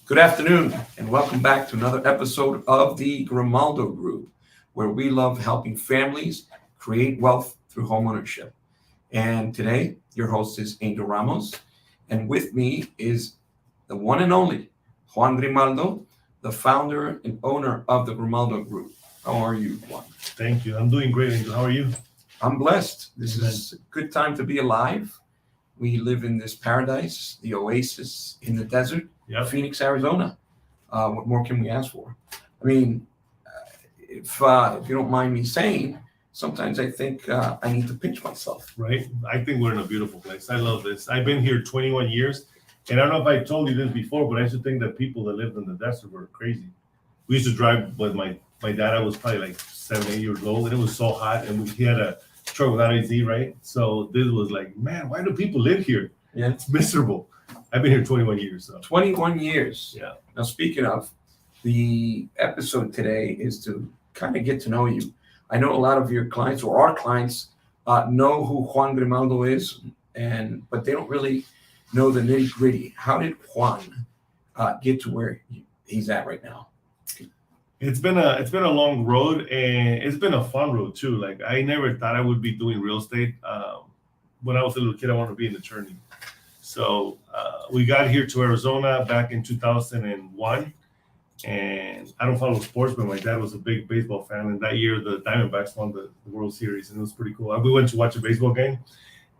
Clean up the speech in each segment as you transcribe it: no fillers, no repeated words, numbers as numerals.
Good afternoon, and welcome back to another episode of the Grimaldo Group, where we love helping families create wealth through homeownership. And today, your host is Angel Ramos, and with me is the one and only Juan Grimaldo, the founder and owner of the Grimaldo Group. How are you, Juan? Thank you. I'm doing great, Angel. How are you? I'm blessed. This is a good time to be alive. We live in this paradise, the oasis in the desert. Yep. Phoenix, Arizona. What more can we ask for? I mean, if you don't mind me saying, sometimes I think I need to pinch myself. Right? I think we're in a beautiful place. I love this. I've been here 21 years, and I don't know if I told you this before, but I used to think that people that lived in the desert were crazy. We used to drive with my dad. I was probably like 7, 8 years old, and it was so hot, and he had a truck without AC, right? So this was like, man, why do people live here? Yeah. It's miserable. I've been here 21 years. So 21 years. Yeah. Now, speaking of, the episode today is to kind of get to know you. I know a lot of your clients or our clients know who Juan Grimaldo is, but they don't really know the nitty gritty. How did Juan get to where he's at right now? It's been a long road, and it's been a fun road too. Like, I never thought I would be doing real estate. When I was a little kid, I wanted to be an attorney. So we got here to Arizona back in 2001, and I don't follow sports, but my dad was a big baseball fan. And that year, the Diamondbacks won the World Series, and it was pretty cool. We went to watch a baseball game.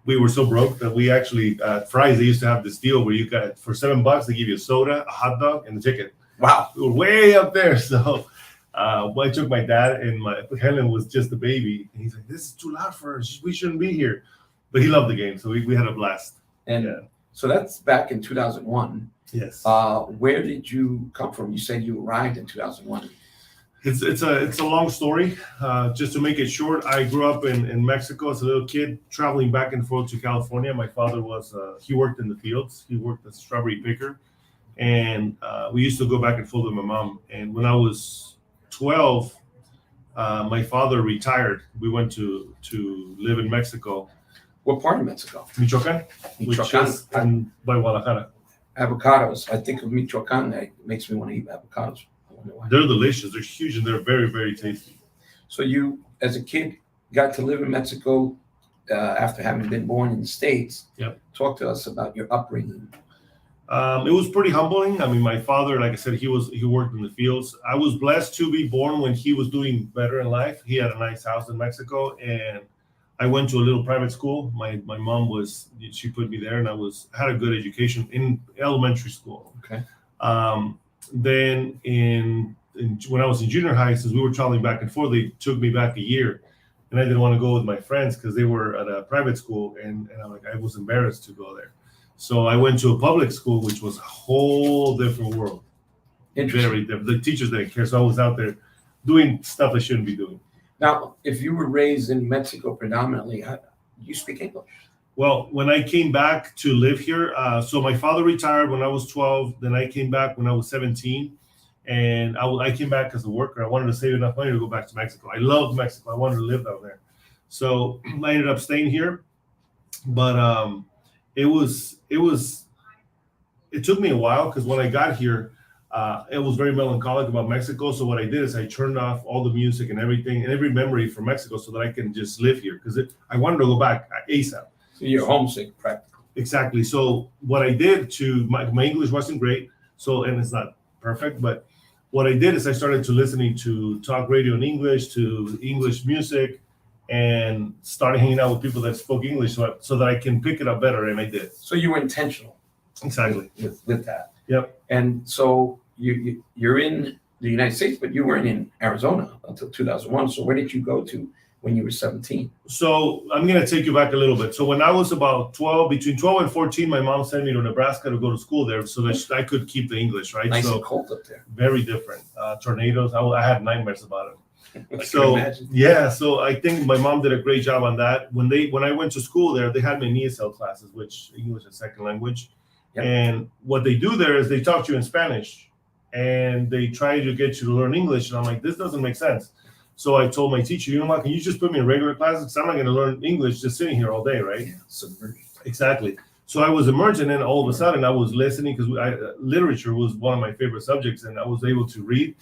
We were so broke that we actually Fry's. They used to have this deal where you got for $7 they give you a soda, a hot dog, and a ticket. Wow, we were way up there. So I took my dad, and Helen was just a baby, and he's like, "This is too loud for us. We shouldn't be here." But he loved the game, so we had a blast. And yeah. So that's back in 2001. Yes. Where did you come from? You said you arrived in 2001. It's a long story. Just to make it short, I grew up in Mexico as a little kid, traveling back and forth to California. My father he worked in the fields. He worked as a strawberry picker, and we used to go back and forth with my mom. And when I was 12, my father retired. We went to live in Mexico. What part of Mexico? Michoacan, which is by Guadalajara. Avocados. I think of Michoacan. That makes me want to eat avocados. I wonder why. They're delicious. They're huge, and they're very, very tasty. So you, as a kid, got to live in Mexico after having been born in the States. Yep. Talk to us about your upbringing. It was pretty humbling. I mean, my father, like I said, he worked in the fields. I was blessed to be born when he was doing better in life. He had a nice house in Mexico, and I went to a little private school. My mom she put me there, and I had a good education in elementary school. Okay. Then when I was in junior high, since we were traveling back and forth, they took me back a year, and I didn't want to go with my friends because they were at a private school, and I was embarrassed to go there. So I went to a public school, which was a whole different world. Very different. The teachers didn't care, so I was out there doing stuff I shouldn't be doing. Now, if you were raised in Mexico predominantly, you speak English? Well, when I came back to live here, so my father retired when I was 12. Then I came back when I was 17. And I came back as a worker. I wanted to save enough money to go back to Mexico. I loved Mexico. I wanted to live down there. So I ended up staying here. But it took me a while because when I got here, it was very melancholic about Mexico. So what I did is I turned off all the music and everything and every memory from Mexico so that I can just live here because I wanted to go back ASAP. So you're homesick practically. Exactly. So what I did my English wasn't great. So, and it's not perfect, but what I did is I started to listening to talk radio in English, to English music, and started hanging out with people that spoke English so that I can pick it up better. And I did. So you were intentional. Exactly. With that. Yep. And so you're in the United States, but you weren't in Arizona until 2001. So where did you go to when you were 17? So I'm going to take you back a little bit. So when I was about 12, between 12 and 14, my mom sent me to Nebraska to go to school there so that I could keep the English, right? Nice so and cold up there. Very different. Tornadoes. I had nightmares about it. So I think my mom did a great job on that. When I went to school there, they had me in ESL classes, which English is second language. Yep. And what they do there is they talk to you in Spanish and they try to get you to learn English. And I'm like, this doesn't make sense. So I told my teacher, you know what, can you just put me in regular classes? Because I'm not going to learn English just sitting here all day, right? Yeah, submerged. Exactly. So I was immersed, and then all of a sudden I was listening because literature was one of my favorite subjects, and I was able to read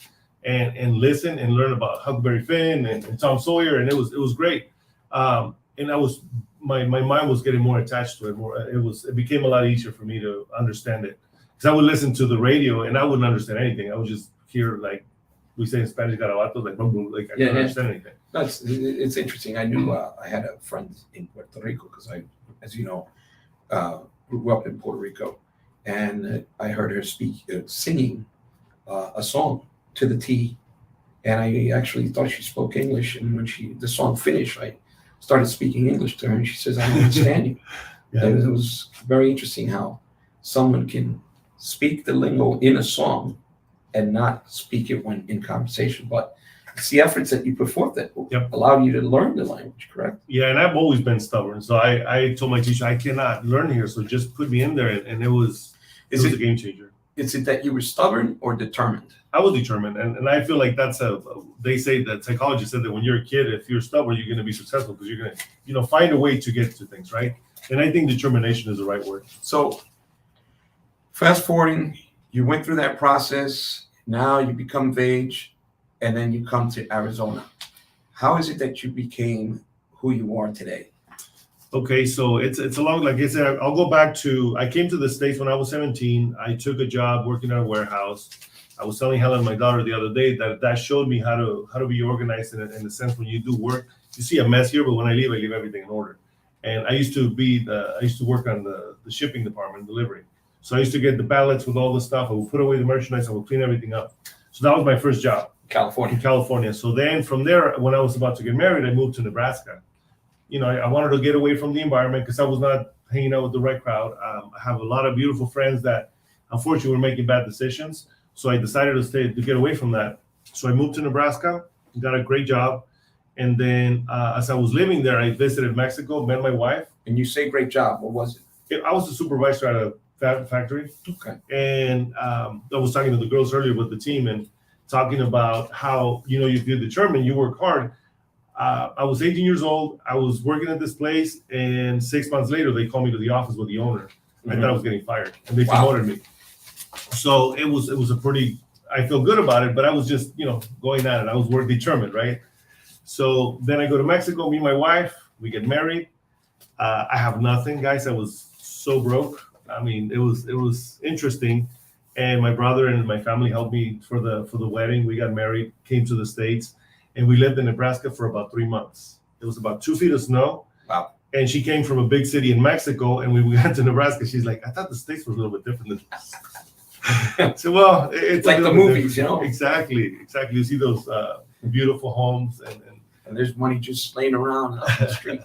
and listen and learn about Huckleberry Finn and Tom Sawyer, and it was great. And I was my mind was getting more attached to it. It became a lot easier for me to understand it because I would listen to the radio and I wouldn't understand anything. I would just hear, like we say in Spanish, garabatos, like boom, boom, like I couldn't understand anything. It's interesting. I knew I had a friend in Puerto Rico because I, as you know, grew up in Puerto Rico, and I heard her singing a song to the T, and I actually thought she spoke English. And when the song finished, I started speaking English to her, and she says, "I don't understand you." Yeah. It was very interesting how someone can speak the lingo in a song and not speak it when in conversation, but it's the efforts that you put forth that allow you to learn the language, correct? Yeah, and I've always been stubborn. So I told my teacher, I cannot learn here, so just put me in there, and it was a game changer. Is it that you were stubborn or determined? I was determined, and I feel like that's they say that psychologists said that when you're a kid, if you're stubborn, you're going to be successful because you're going to, find a way to get to things, right? And I think determination is the right word. So fast forwarding, you went through that process. Now you become of age, and then you come to Arizona. How is it that you became who you are today? Okay, so it's a long, like I said, I'll go back to, I came to the States when I was 17. I took a job working at a warehouse. I was telling Helen, my daughter, the other day that showed me how to be organized in the sense when you do work, you see a mess here, but when I leave everything in order. And I used to work on the shipping department, delivery. So I used to get the pallets with all the stuff. I would put away the merchandise. I would clean everything up. So that was my first job. In California. So then from there, when I was about to get married, I moved to Nebraska. I wanted to get away from the environment because I was not hanging out with the right crowd. I have a lot of beautiful friends that unfortunately were making bad decisions. So I decided to get away from that. So I moved to Nebraska, got a great job. And then as I was living there, I visited Mexico, met my wife. And you say great job. What was it? I was a supervisor at a factory. Okay. And I was talking to the girls earlier with the team and talking about how, if you're determined, you work hard. I was 18 years old. I was working at this place. And 6 months later, they called me to the office with the owner. Mm-hmm. I thought I was getting fired. And they promoted me. So it was a pretty, I feel good about it, but I was just, going at it. I was determined, right? So then I go to Mexico, meet my wife, we get married. I have nothing, guys. I was so broke. I mean, it was interesting. And my brother and my family helped me for the wedding. We got married, came to the States, and we lived in Nebraska for about 3 months. It was about 2 feet of snow. Wow. And she came from a big city in Mexico, and we got to Nebraska. She's like, I thought the States was a little bit different than this. So, well, it's like the movies, Exactly. You see those beautiful homes, and there's money just laying around on the street.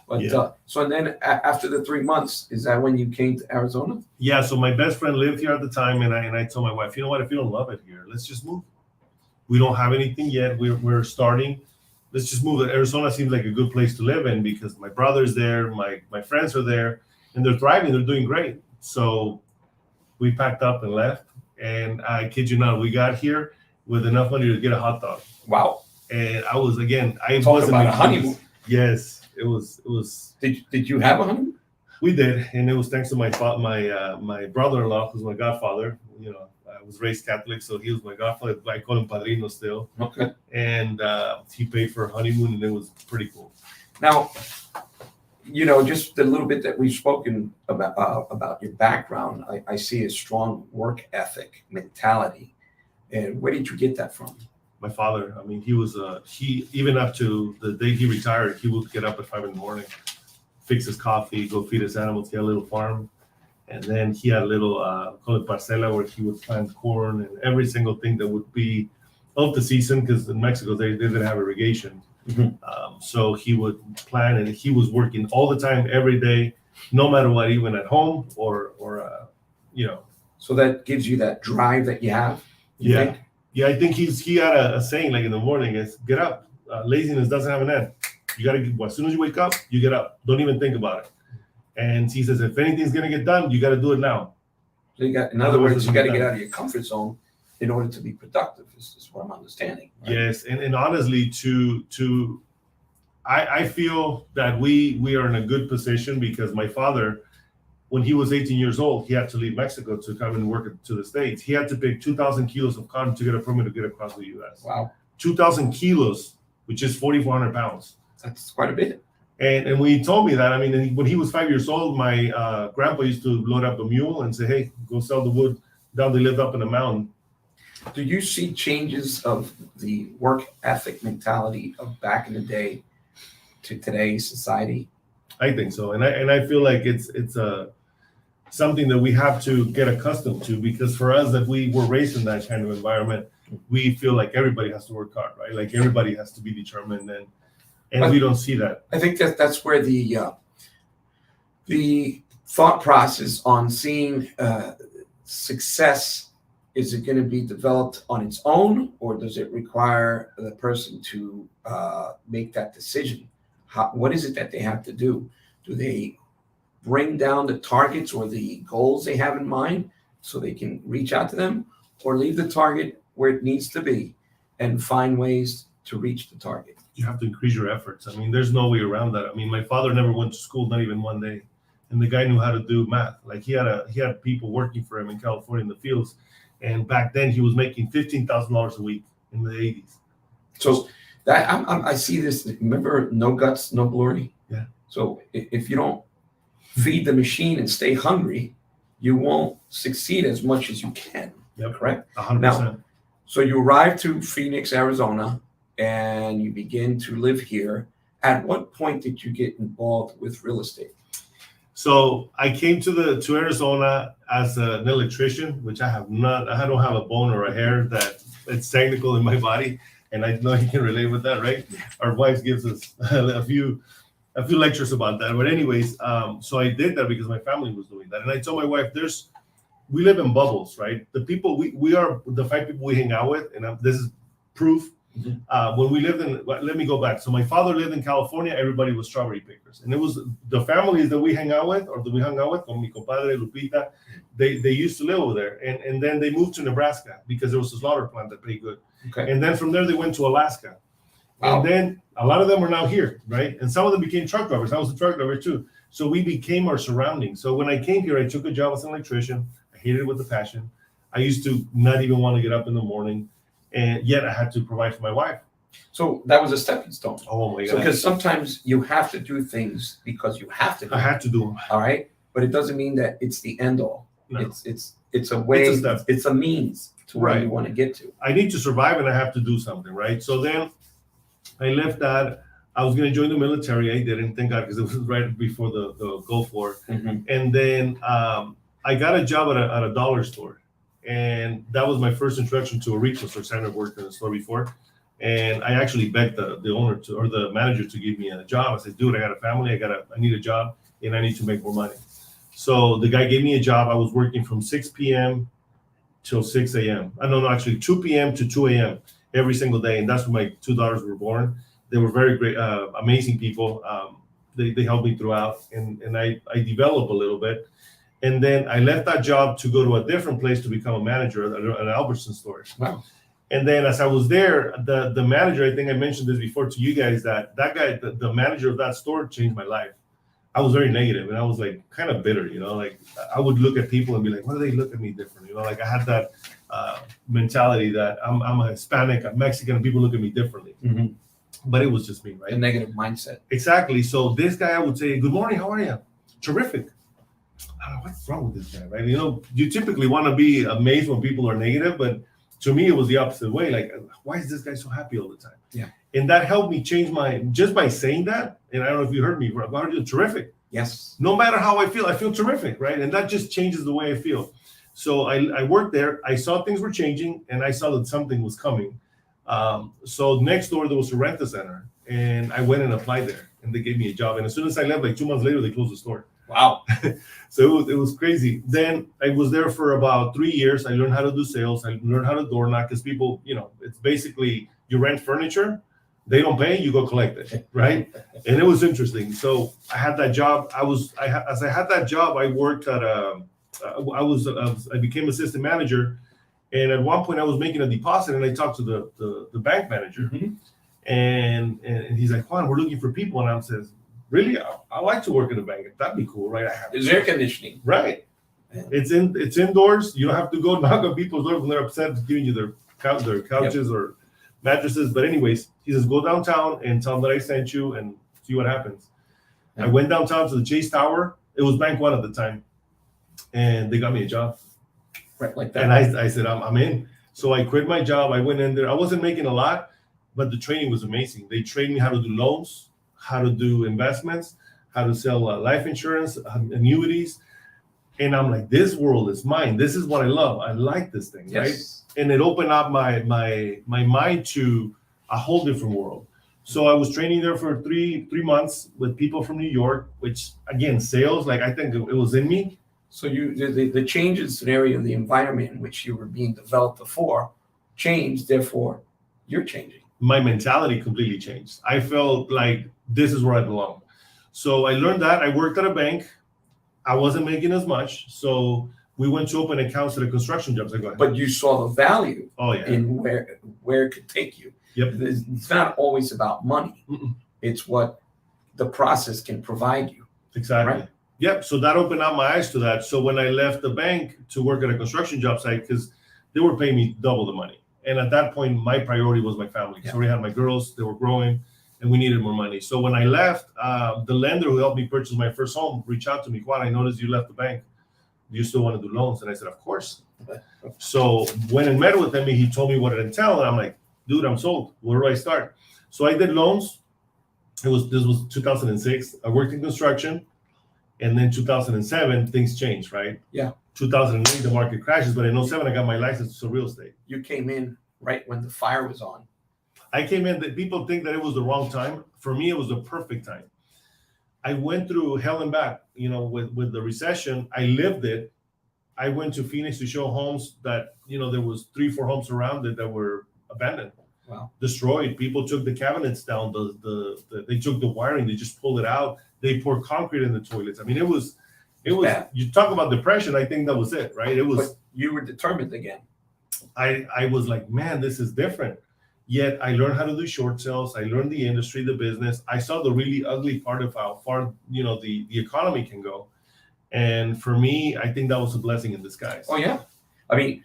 But yeah. So then after the 3 months, is that when you came to Arizona? Yeah. So my best friend lived here at the time, and I told my wife, you know what? If you don't love it here, let's just move. We don't have anything yet. We're starting. Let's just move. Arizona seems like a good place to live in because my brother's there, my friends are there, and they're thriving. They're doing great. So we packed up and left. And I kid you not, we got here with enough money to get a hot dog. Wow. And I was I talking about a honeymoon. Yes. It was. Did you have a honeymoon? We did, and it was thanks to my brother-in-law, who's my godfather. I was raised Catholic, so he was my godfather. I call him Padrino still. Okay. And he paid for a honeymoon, and it was pretty cool. Now, just a little bit that we've spoken about your background. I see a strong work ethic mentality, and where did you get that from? My father. I mean, he even up to the day he retired, he would get up at 5 a.m, fix his coffee, go feed his animals. He had a little farm, and then he had a little call it parcela where he would plant corn and every single thing that would be of the season because in Mexico they didn't have irrigation. Mm-hmm. So he would plant, and he was working all the time, every day, no matter what, even at home or. So that gives you that drive that you have. You think? Yeah, I think he had a saying like in the morning is get up. Laziness doesn't have an end. You got to, as soon as you wake up, you get up. Don't even think about it. And he says, if anything's going to get done, you got to do it now. So in other words, you got to get out of your comfort zone in order to be productive is what I'm understanding. Right? Yes. And honestly, I feel that we are in a good position because my father, when he was 18 years old, he had to leave Mexico to come and work to the States. He had to pick 2,000 kilos of cotton to get a permit to get across the U.S. Wow. 2,000 kilos, which is 4,400 pounds. That's quite a bit. And when he told me that, I mean, when he was 5 years old, my grandpa used to load up a mule and say, hey, go sell the wood down. They lived up in a mountain. Do you see changes of the work ethic mentality of back in the day to today's society? I think so. And I feel like it's something that we have to get accustomed to, because for us, that we were raised in that kind of environment, we feel like everybody has to work hard, right? Like everybody has to be determined, and we don't see that. I think that's where the thought process on seeing success, is it going to be developed on its own, or does it require the person to make that decision? What is it that they have to do? Do they bring down the targets or the goals they have in mind so they can reach out to them, or leave the target where it needs to be and find ways to reach the target? You have to increase your efforts. I mean, there's no way around that. I mean, my father never went to school, not even one day. And the guy knew how to do math. Like he had people working for him in California in the fields. And back then he was making $15,000 a week in the 80s. So that I see this. Remember, no guts, no glory. Yeah. So if you don't feed the machine and stay hungry, you won't succeed as much as you can. Yep. Correct? 100%. Now, so you arrive to Phoenix, Arizona, and you begin to live here. At what point did you get involved with real estate? So I came to Arizona as an electrician, which I don't have a bone or a hair that it's technical in my body, and I know you can relate with that, right? Our wife gives us a few lectures about that. But anyways, so I did that because my family was doing that, and I told my wife, we live in bubbles, right? The people we are the 5 people we hang out with, and this is proof. Mm-hmm. When we lived let me go back. So my father lived in California. Everybody was strawberry pickers, and it was the families that we hung out with, con mi compadre Lupita. They used to live over there, and then they moved to Nebraska because there was a slaughter plant that paid good. Okay. And then from there they went to Alaska, wow. And then a lot of them are now here, right? And some of them became truck drivers. I was a truck driver too. So we became our surroundings. So when I came here, I took a job as an electrician. I hated it with a passion. I used to not even want to get up in the morning. And yet I had to provide for my wife. So that was a stepping stone. Oh my God. So because sometimes you have to do things because you have to do I had to do them. All right. But it doesn't mean that it's the end all. No. It's a way, it's a means to where right. you want to get to. I need to survive and I have to do something, right? So then I left that. I was going to join the military. I didn't, thank God, because it was right before the Gulf War. Mm-hmm. And then I got a job at a dollar store. And that was my first introduction to a retail store. I never worked in a store before. And I actually begged the owner or the manager to give me a job. I said, dude, I got a family. I need a job and I need to make more money. So the guy gave me a job. I was working from 6 p.m. till 6 a.m. Actually 2 p.m. to 2 a.m. every single day. And that's when my 2 daughters were born. They were very great, amazing people. They helped me throughout. And I developed a little bit. And then I left that job to go to a different place to become a manager at an Albertson store. Wow. And then as I was there, the manager, I think I mentioned this before to you guys, that guy, the manager of that store changed my life. I was very negative and I was like kind of bitter, like I would look at people and be like, why do they look at me different? Like I had that mentality that I'm a Hispanic, I'm Mexican, and people look at me differently. Mm-hmm. But it was just me, right? A negative mindset. Exactly. So this guy, I would say, good morning, how are you? Terrific. What's wrong with this guy, right? You typically want to be amazed when people are negative, but to me, it was the opposite way. Like, why is this guy so happy all the time? Yeah. And that helped me change just by saying that. And I don't know if you heard me, how are you? Terrific. Yes. No matter how I feel terrific, right? And that just changes the way I feel. So I worked there. I saw things were changing and I saw that something was coming. So next door, there was a rental center and I went and applied there and they gave me a job. And as soon as I left, like 2 months later, they closed the store. Wow. So it was crazy. Then I was there for about 3 years. I learned how to do sales. I learned how to door knock because people, it's basically you rent furniture. They don't pay, you go collect it, right? And it was interesting. So I had that job. As I had that job, I worked at I became assistant manager. And at one point I was making a deposit and I talked to the bank manager. Mm-hmm. And he's like, Juan, we're looking for people. And I says, really, I like to work at a bank. That'd be cool, right? I have There's air conditioning. right. Yeah. It's indoors. You don't have to go knock on people's doors when they're upset, giving you their couches or mattresses. But anyways, he says, go downtown and tell them that I sent you and see what happens. Yeah. I went downtown to the Chase Tower. It was Bank One at the time, and they got me a job. Right, like that. And I said, I'm in. So I quit my job. I went in there. I wasn't making a lot, but the training was amazing. They trained me how to do loans, how to do investments, how to sell life insurance, annuities. And I'm like, this world is mine. This is what I love. I like this thing, Yes. right? And it opened up my mind to a whole different world. So I was training there for three months with people from New York, which again, sales, like I think it was in me. So the change in scenario, the environment in which you were being developed before changed, therefore you're changing. My mentality completely changed. I felt like this is where I belong. So I learned that. I worked at a bank. I wasn't making as much. So we went to open accounts at a construction job. But you saw the value in where it could take you. Yep. It's not always about money. Mm-mm. It's what the process can provide you. Exactly. Right? Yep. So that opened up my eyes to that. So when I left the bank to work at a construction job site, because they were paying me double the money. And at that point, my priority was my family. Yeah. So we had my girls, they were growing, and we needed more money. So when I left, the lender who helped me purchase my first home reached out to me. Juan, I noticed you left the bank. Do you still want to do loans? And I said, of course. So when I met with him, he told me what it entailed. And I'm like, dude, I'm sold. Where do I start? So I did loans. This was 2006. I worked in construction. And then 2007, things changed, right? Yeah. 2008, the market crashes. But in 2007, I got my license to real estate. You came in right when the fire was on. I came in, that people think that it was the wrong time. For me, it was the perfect time. I went through hell and back, with the recession. I lived it. I went to Phoenix to show homes that, there was 3-4 homes around it that were abandoned. Wow. Destroyed. People took the cabinets down. They took the wiring. They just pulled it out. They poured concrete in the toilets. I mean, it was. Bad. You talk about depression. I think that was it, right? It was. But you were determined again. I was like, man, this is different. Yet I learned how to do short sales. I learned the industry, the business. I saw the really ugly part of how far the economy can go. And for me, I think that was a blessing in disguise. Oh yeah, I mean,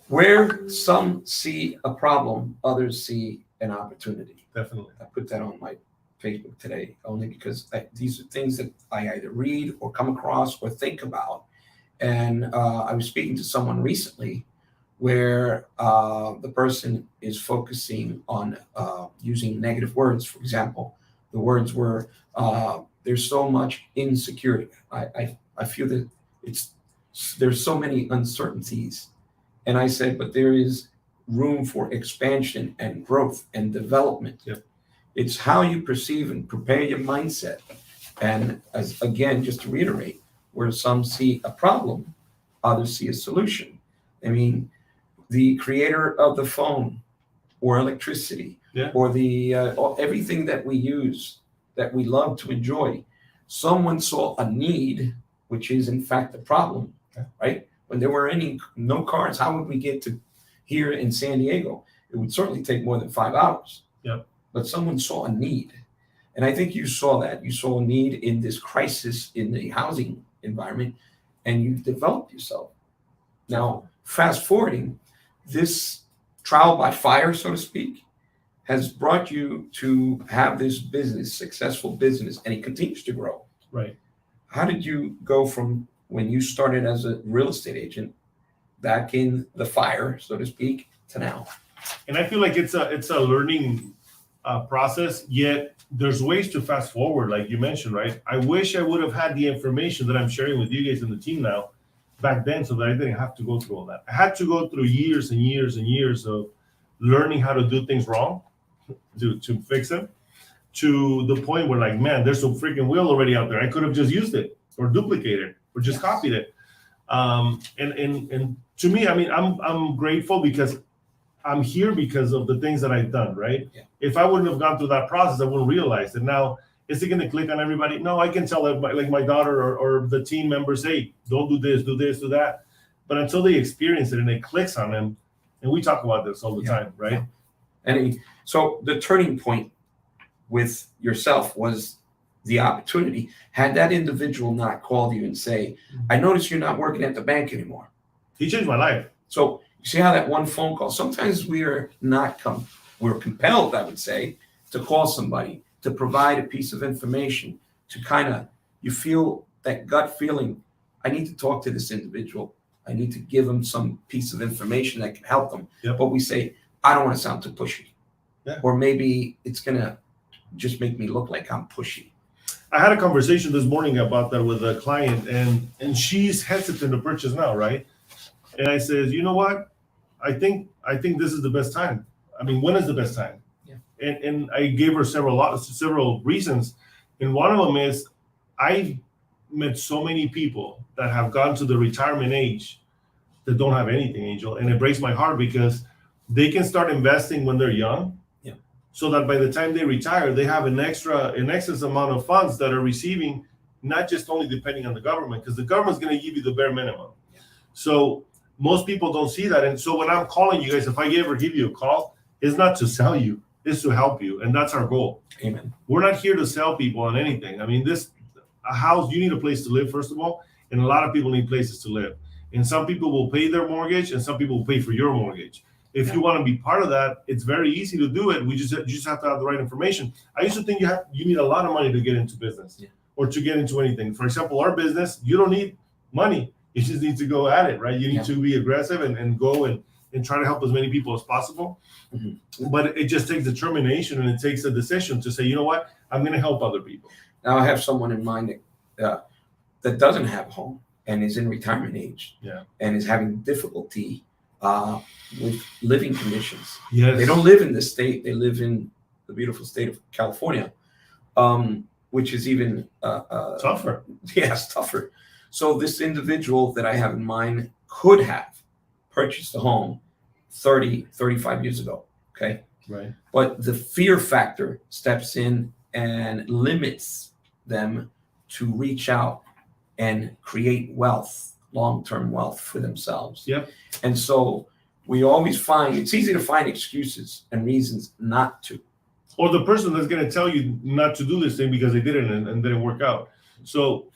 where some see a problem, others see an opportunity. Definitely. I put that on my Facebook today only because these are things that I either read or come across or think about. And I was speaking to someone recently where the person is focusing on using negative words. For example, the words were, there's so much insecurity. I feel that there's so many uncertainties. And I said, but there is room for expansion and growth and development. Yep. It's how you perceive and prepare your mindset. And again, just to reiterate, where some see a problem, others see a solution. I mean, the creator of the phone or electricity or the everything that we use, that we love to enjoy, someone saw a need, which is in fact the problem, right? When there were no cars, how would we get to here in San Diego? It would certainly take more than 5 hours. Yep. But someone saw a need. And I think you saw that. You saw a need in this crisis in the housing environment, and you developed yourself. Now, fast forwarding, this trial by fire, so to speak, has brought you to have this business, successful business, and it continues to grow. Right. How did you go from when you started as a real estate agent back in the fire, so to speak, to now? And I feel like it's a learning process, yet there's ways to fast forward, like you mentioned, right? I wish I would have had the information that I'm sharing with you guys and the team now back then, so that I didn't have to go through all that. I had to go through years and years and years of learning how to do things wrong to fix them, to the point where, like, man, there's a freaking wheel already out there. I could have just used it or duplicated it or just copied it. And to me, I mean, I'm grateful because I'm here because of the things that I've done, right? Yeah. If I wouldn't have gone through that process, I wouldn't realize it. Now, is it going to click on everybody? No, I can tell everybody, like my daughter or the team members, hey, don't do this, do that. But until they experience it and it clicks on them, and we talk about this all the time, right? Yeah. And so the turning point with yourself was the opportunity. Had that individual not called you and say, I noticed you're not working at the bank anymore. He changed my life. So you see how that one phone call, sometimes we're compelled, I would say, to call somebody, to provide a piece of information, to kind of, you feel that gut feeling, I need to talk to this individual. I need to give them some piece of information that can help them. Yep. But we say, I don't want to sound too pushy. Yeah. Or maybe it's going to just make me look like I'm pushy. I had a conversation this morning about that with a client, and she's hesitant to purchase now, right? And I said, you know what? I think this is the best time. I mean, when is the best time? Yeah. And I gave her several reasons. And one of them is I met so many people that have gone to the retirement age that don't have anything, Angel. And it breaks my heart because they can start investing when they're young. Yeah. So that by the time they retire, they have an excess amount of funds that are receiving, not just only depending on the government, because the government's going to give you the bare minimum. Yeah. So most people don't see that. And so when I'm calling you guys, if I ever give you a call, it's not to sell you, it's to help you. And that's our goal. Amen. We're not here to sell people on anything. I mean, a house, you need a place to live, first of all. And a lot of people need places to live. And some people will pay their mortgage and some people will pay for your mortgage. If you want to be part of that, it's very easy to do it. You just have to have the right information. I used to think you need a lot of money to get into business or to get into anything. For example, our business, you don't need money. You just need to go at it, right? You need to be aggressive and go and try to help as many people as possible. Mm-hmm. But it just takes determination and it takes a decision to say, you know what, I'm going to help other people. Now I have someone in mind that doesn't have a home and is in retirement age and is having difficulty with living conditions. Yes. They don't live in this state. They live in the beautiful state of California, which is even tougher. Yes, tougher. So this individual that I have in mind could have purchased a home 30, 35 years ago. Okay. Right. But the fear factor steps in and limits them to reach out and create wealth, long-term wealth for themselves. Yep. And so we always find it's easy to find excuses and reasons not to. Or the person that's going to tell you not to do this thing because they did it and didn't work out. So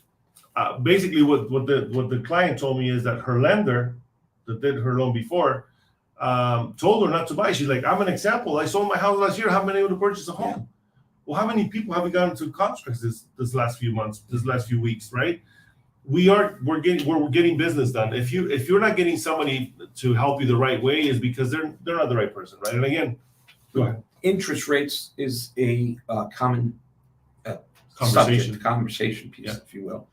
basically what the client told me is that her lender that did her loan before told her not to buy. She's like, I'm an example. I sold my house last year. I haven't been able to purchase a home. Yeah. Well, how many people have we gotten to contracts this last few months, this last few weeks, right? We're getting business done. If you're not getting somebody to help you the right way, is because they're not the right person, right? And again, go ahead. Interest rates is a common conversation piece, if you will.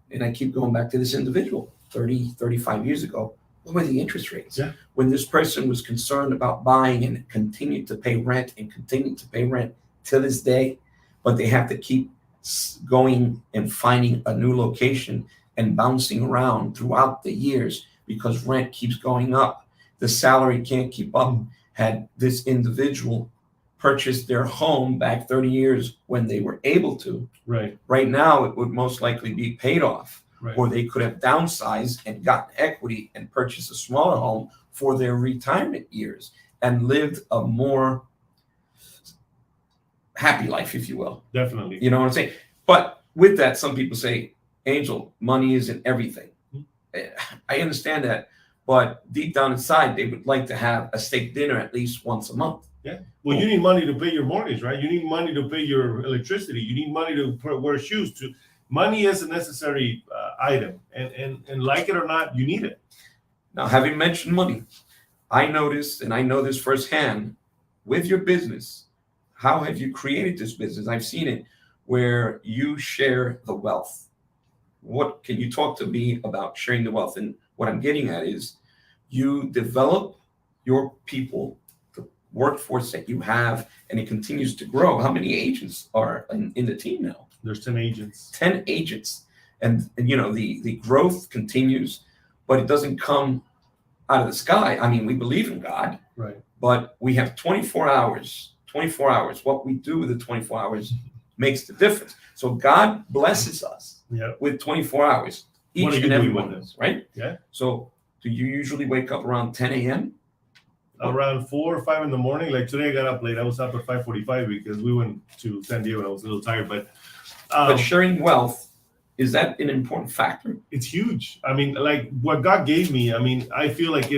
And I keep going back to this individual 30, 35 years ago. What were the interest rates? Yeah. When this person was concerned about buying and continued to pay rent to this day, but they have to keep going and finding a new location and bouncing around throughout the years because rent keeps going up. The salary can't keep up. Had this individual purchased their home back 30 years when they were able to, right now it would most likely be paid off. Right. Or they could have downsized and gotten equity and purchased a smaller home for their retirement years and lived a more happy life, if you will. Definitely. You know what I'm saying? But with that, some people say, Angel, money isn't everything. I understand that. But deep down inside, they would like to have a steak dinner at least once a month. Yeah. Well, you need money to pay your mortgage, right? You need money to pay your electricity. You need money to wear shoes. Money is a necessary item. And like it or not, you need it. Now, having mentioned money, I noticed, and I know this firsthand, with your business, how have you created this business? I've seen it where you share the wealth. What can you talk to me about sharing the wealth? And what I'm getting at is you develop your people, the workforce that you have, and it continues to grow. How many agents are in the team now? There's 10 agents. 10 agents. And you know, the growth continues, but it doesn't come out of the sky. I mean, we believe in God, right? But we have 24 hours. 24 hours. What we do with the 24 hours makes the difference. So God blesses us with 24 hours. Each and every one of us, right? Yeah. So do you usually wake up around 10 a.m.? Around 4 or 5 in the morning. Like today I got up late. I was up at 5:45 because we went to San Diego and I was a little tired. But But sharing wealth, is that an important factor? It's huge. I mean, like what God gave me. I mean, I feel like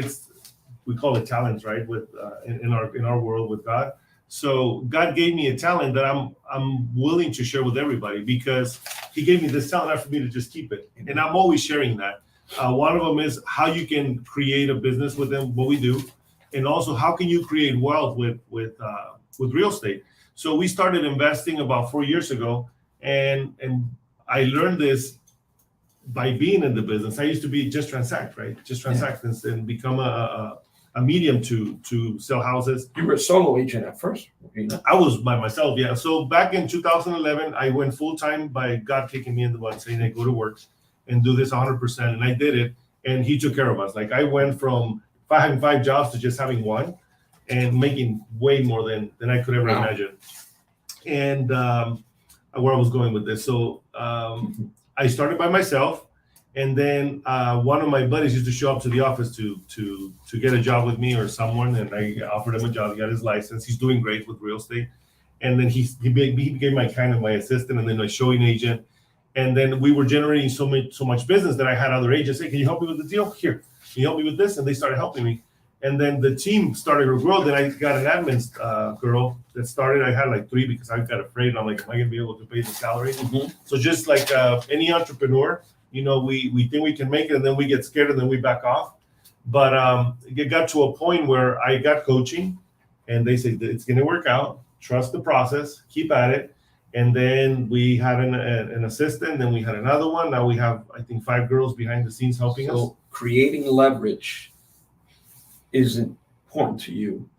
we call it talents, right? With in our world with God. So God gave me a talent that I'm willing to share with everybody, because He gave me this talent not for me to just keep it, and I'm always sharing that. One of them is how you can create a business with them, what we do, and also how can you create wealth with real estate. So we started investing about 4 years ago, and I learned this by being in the business. I used to be just transact, right? Just transact and become a medium to sell houses. You were a solo agent at first. I was by myself, yeah. So back in 2011, I went full time by God kicking me in the butt, saying, "Hey, go to work and do this 100%." And I did it, and He took care of us. Like I went from having 5 jobs to just having one, and making way more than I could ever imagine. And where I was going with this, so I started by myself. And then one of my buddies used to show up to the office to get a job with me or someone, and I offered him a job. He got his license. He's doing great with real estate. And then he became my assistant, and then my showing agent. And then we were generating so much business that I had other agents say, "Can you help me with the deal? Here, can you help me with this?" And they started helping me. And then the team started to grow. Then I got an admin girl that started. I had like 3 because I got afraid. I'm like, am I going to be able to pay the salary? Mm-hmm. So just like any entrepreneur, we think we can make it, and then we get scared, and then we back off. But it got to a point where I got coaching, and they said it's going to work out. Trust the process. Keep at it. And then we had an assistant. Then we had another one. Now we have, I think, 5 girls behind the scenes helping us. So creating leverage is important to you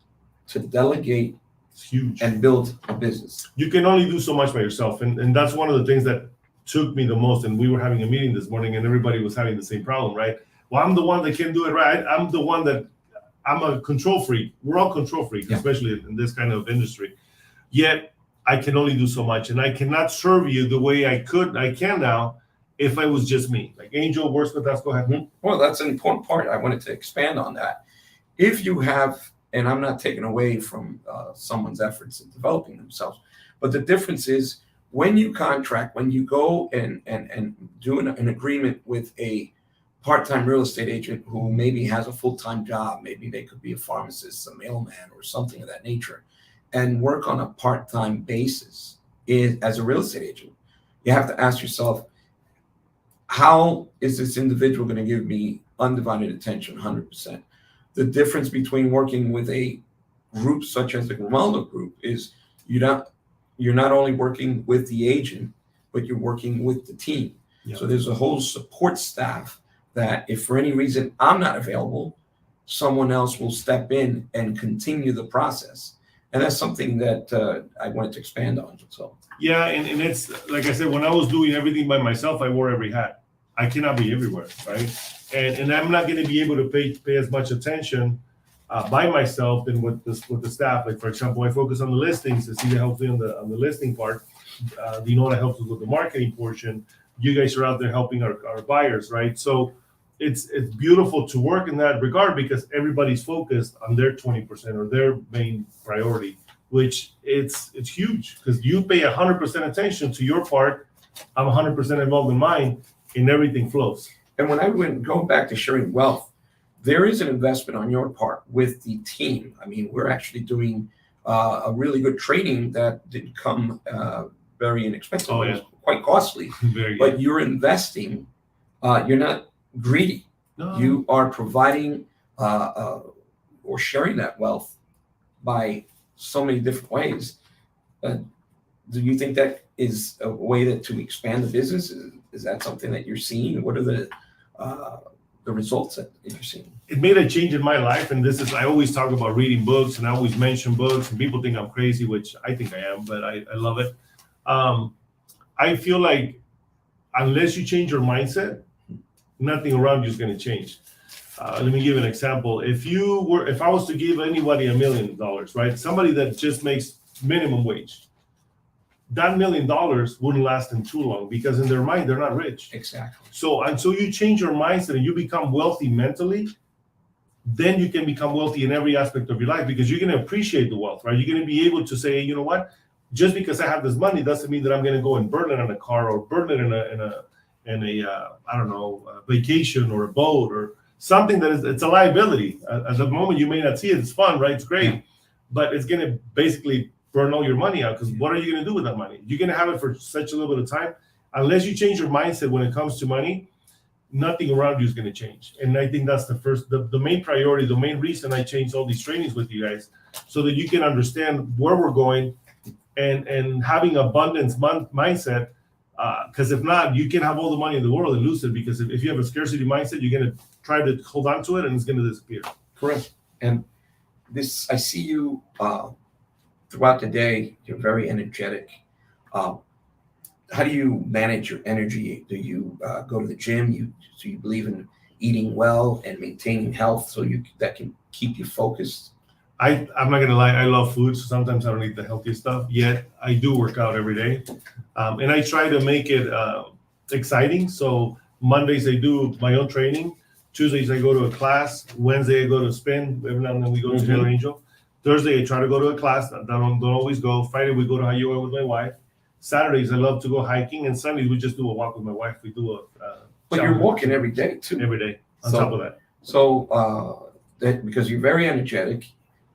to delegate. It's huge. And build a business. You can only do so much by yourself. And that's one of the things that took me the most. And we were having a meeting this morning, and everybody was having the same problem, right? Well, I'm the one that can do it right. I'm the one that I'm a control freak. We're all control freaks, especially in this kind of industry. Yet I can only do so much, and I cannot serve you the way I can now if I was just me. Like Angel works with us. Go ahead. Mm-hmm. Well, that's an important part. I wanted to expand on that. If you have, and I'm not taking away from someone's efforts in developing themselves, but the difference is when you contract, when you go and do an agreement with a part-time real estate agent who maybe has a full-time job, maybe they could be a pharmacist, a mailman, or something of that nature, and work on a part-time basis as a real estate agent, you have to ask yourself, how is this individual going to give me undivided attention 100%? The difference between working with a group such as the Grimaldo Group is you're not only working with the agent, but you're working with the team. Yeah. So there's a whole support staff that if for any reason I'm not available, someone else will step in and continue the process. And that's something that I wanted to expand on. So yeah, and it's like I said, when I was doing everything by myself, I wore every hat. I cannot be everywhere, right? And I'm not going to be able to pay as much attention by myself than with the staff. Like for example, I focus on the listings. Cecilia helps me on the listing part. Dinora helps us with the marketing portion. You guys are out there helping our buyers, right? So it's beautiful to work in that regard because everybody's focused on their 20% or their main priority, which it's huge because you pay 100% attention to your part. I'm 100% involved in mine, and everything flows. And when I go back to sharing wealth, there is an investment on your part with the team. I mean, we're actually doing a really good training that didn't come very inexpensive. Oh, yeah. It was quite costly. But you're investing. You're not greedy. No. You are providing or sharing that wealth by so many different ways. Do you think that is a way to expand the business? Is that something that you're seeing? What are the results that you're seeing? It made a change in my life, and this is, I always talk about reading books, and I always mention books, and people think I'm crazy, which I think I am, but I love it. I feel like unless you change your mindset, nothing around you is going to change. Let me give you an example. If I was to give anybody $1 million, right? Somebody that just makes minimum wage, that $1 million wouldn't last them too long because in their mind, they're not rich. Exactly. So until you change your mindset and you become wealthy mentally, then you can become wealthy in every aspect of your life because you're going to appreciate the wealth, right? You're going to be able to say, you know what? just because I have this money doesn't mean that I'm going to go and burn it on a car or burn it in a I don't know, a vacation or a boat or something that is, it's a liability. At the moment, you may not see it. It's fun, right? It's great, but it's going to basically burn all your money out, because what are you going to do with that money? You're going to have it for such a little bit of time. Unless you change your mindset when it comes to money, nothing around you is going to change. And I think that's the main priority, the main reason I changed all these trainings with you guys, so that you can understand where we're going and having abundance mindset. Because if not, you can have all the money in the world and lose it, because if you have a scarcity mindset, you're going to try to hold on to it and it's going to disappear. Correct. And I see you throughout the day. You're very energetic. How do you manage your energy? Do you go to the gym? Do you believe in eating well and maintaining health that can keep you focused? I'm not gonna lie, I love food, so sometimes I don't eat the healthiest stuff. Yet I do work out every day, and I try to make it exciting. So Mondays I do my own training. Tuesdays I go to a class. Wednesday I go to spin. Every now and then we go to Taylor Angel. Thursday I try to go to a class. I don't always go. Friday we go to Iowa with my wife. Saturdays I love to go hiking, and Sundays we just do a walk with my wife. We do a. But you're walking every day too. Every day. On top of that. So that because you're very energetic,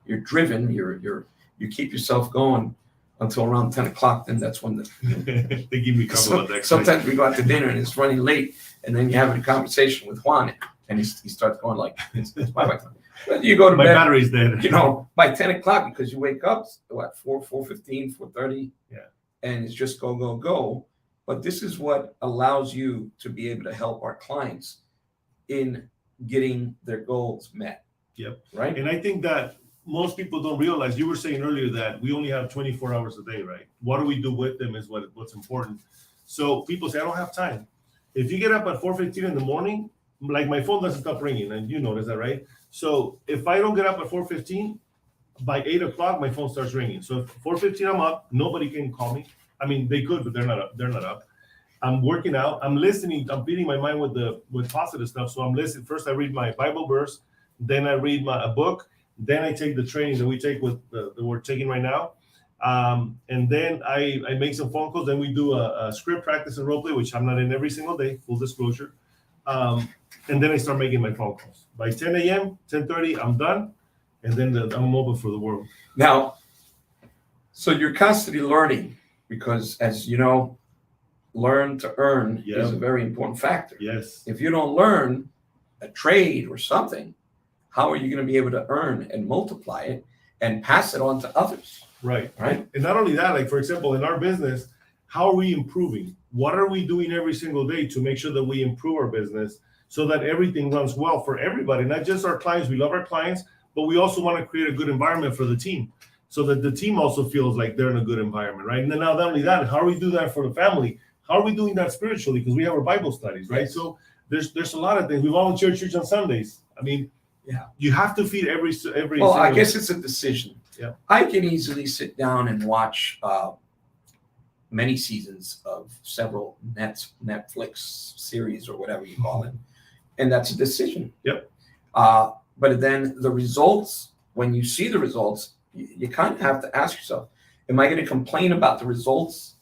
you're driven, you keep yourself going until around 10 o'clock. Then that's when they give me trouble about that. Sometimes we go out to dinner and it's running late, and then you're having a conversation with Juan, and he starts going like, "It's my time." But you go to my bed. My battery's dead. By 10 o'clock, because you wake up what 4:15, 4:30. Yeah. And it's just go. But this is what allows you to be able to help our clients in getting their goals met. Yep. Right. And I think that most people don't realize, you were saying earlier that we only have 24 hours a day, right? What do we do with them is what's important. So people say, I don't have time. If you get up at 4:15 in the morning, like my phone doesn't stop ringing, and you notice that, right? So if I don't get up at 4:15, by 8 o'clock, my phone starts ringing. So if 4:15 I'm up, nobody can call me. I mean, they could, but they're not up. I'm working out. I'm listening. I'm feeding my mind with positive stuff. So I'm listening. First, I read my Bible verse. Then I read a book. Then I take the training that we take that we're taking right now. And then I make some phone calls. Then we do a script practice and role play, which I'm not in every single day, full disclosure. And then I start making my phone calls. By 10 a.m., 10:30, I'm done. And then I'm open for the world. Now, so you're constantly learning, because as you know, learn to earn is a very important factor. Yes. If you don't learn a trade or something, how are you going to be able to earn and multiply it and pass it on to others? Right. Right. And not only that, like for example, in our business, how are we improving? What are we doing every single day to make sure that we improve our business so that everything runs well for everybody, not just our clients? We love our clients, but we also want to create a good environment for the team, so that the team also feels like they're in a good environment, right? And then now, not only that, how are we doing that for the family? How are we doing that spiritually? Because we have our Bible studies, right? Yes. So there's a lot of things. We volunteer at church on Sundays. I mean, you have to feed every. Well, I guess it's a decision. Yeah. I can easily sit down and watch many seasons of several Netflix series or whatever you call it, and that's a decision. Yep. But then the results, when you see the results, you kind of have to ask yourself, am I going to complain about the results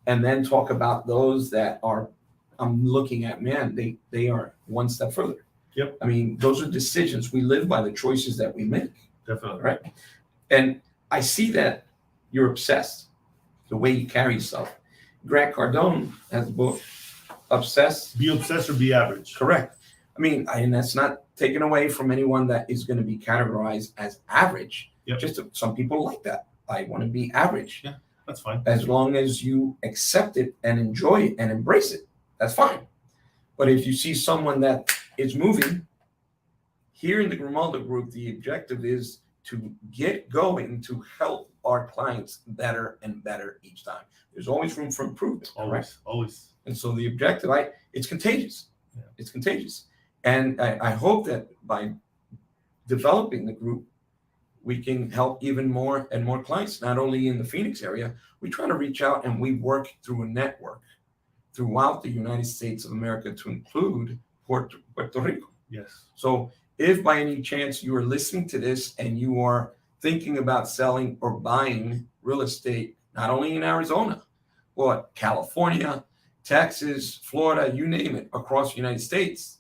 and then talk about those that I'm looking at, man, they are one step further. Yep. I mean, those are decisions. We live by the choices that we make. Definitely. Right. And I see that you're obsessed, the way you carry yourself. Grant Cardone has a book, Obsessed. Be obsessed or be average. Correct. I mean, and that's not taken away from anyone that is going to be categorized as average. Yep. Just some people like that. I want to be average. Yeah, that's fine. As long as you accept it and enjoy it and embrace it, that's fine. But if you see someone that is moving, here in the Grimaldo Group, the objective is to get going to help our clients better and better each time. There's always room for improvement. Always. And so the objective, it's contagious. Yeah. It's contagious. And I hope that by developing the group, we can help even more and more clients, not only in the Phoenix area. We try to reach out, and we work through a network throughout the United States of America to include Puerto Rico. Yes. So if by any chance you are listening to this and you are thinking about selling or buying real estate, not only in Arizona, but California, Texas, Florida, you name it, across the United States,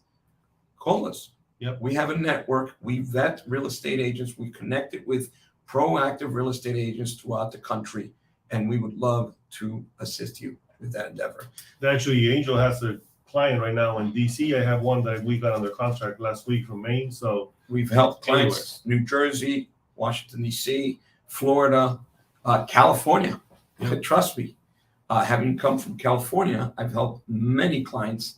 call us. Yep. We have a network. We vet real estate agents. We connect it with proactive real estate agents throughout the country, and we would love to assist you with that endeavor. Actually, Angel has a client right now in DC. I have one that we got under contract last week from Maine. So we've helped clients New Jersey, Washington, D.C., Florida, California. Yep. Trust me, having come from California, I've helped many clients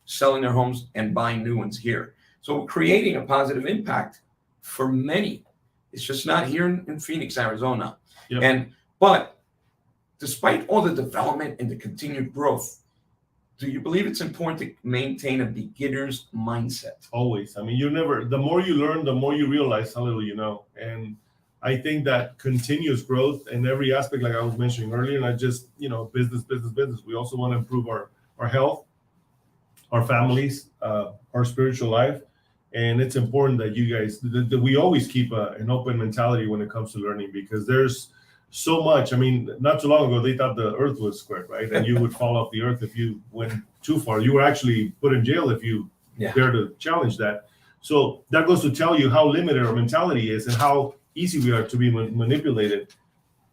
selling their homes and buying new ones here. So we're creating a positive impact for many. It's just not here in Phoenix, Arizona. Yep. But despite all the development and the continued growth, do you believe it's important to maintain a beginner's mindset? Always. I mean, the more you learn, the more you realize how little you know. And I think that continuous growth in every aspect, like I was mentioning earlier, not just, business. We also want to improve our health, our families, our spiritual life. And it's important that you guys, that we always keep an open mentality when it comes to learning, because there's so much. I mean, not too long ago, they thought the earth was square, right? And you would fall off the earth if you went too far. You were actually put in jail if you dare to challenge that. So that goes to tell you how limited our mentality is and how easy we are to be manipulated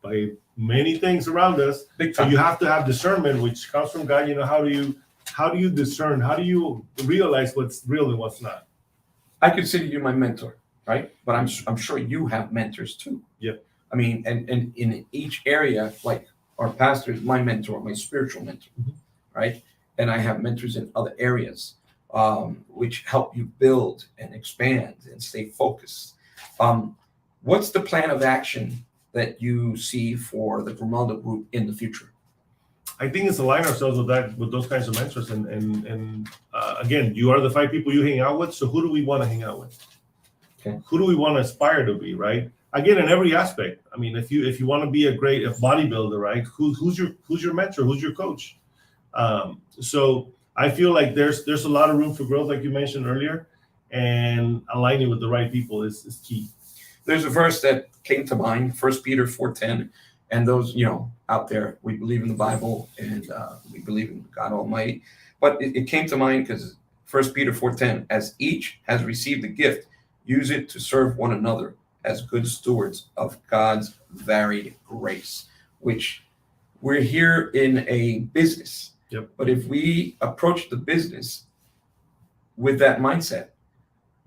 by many things around us. So you have to have discernment, which comes from God. How do you discern? How do you realize what's real and what's not? I consider you my mentor, right? But I'm sure you have mentors too. Yep. I mean, and in each area, like our pastor is my mentor, my spiritual mentor, right? And I have mentors in other areas, which help you build and expand and stay focused. What's the plan of action that you see for the Grimaldo Group in the future? I think it's align ourselves with those kinds of mentors, and again, you are the 5 people you hang out with. So who do we want to hang out with? Okay. Who do we want to aspire to be? Right. Again, in every aspect. I mean, if you want to be a great bodybuilder, right? Who's your mentor? Who's your coach? So I feel like there's a lot of room for growth, like you mentioned earlier, and aligning with the right people is key. There's a verse that came to mind, 1 Peter 4:10, and those out there, we believe in the Bible and we believe in God Almighty. But it came to mind because 1 Peter 4:10, as each has received a gift, use it to serve one another as good stewards of God's varied grace, which we're here in a business. Yep. But if we approach the business with that mindset,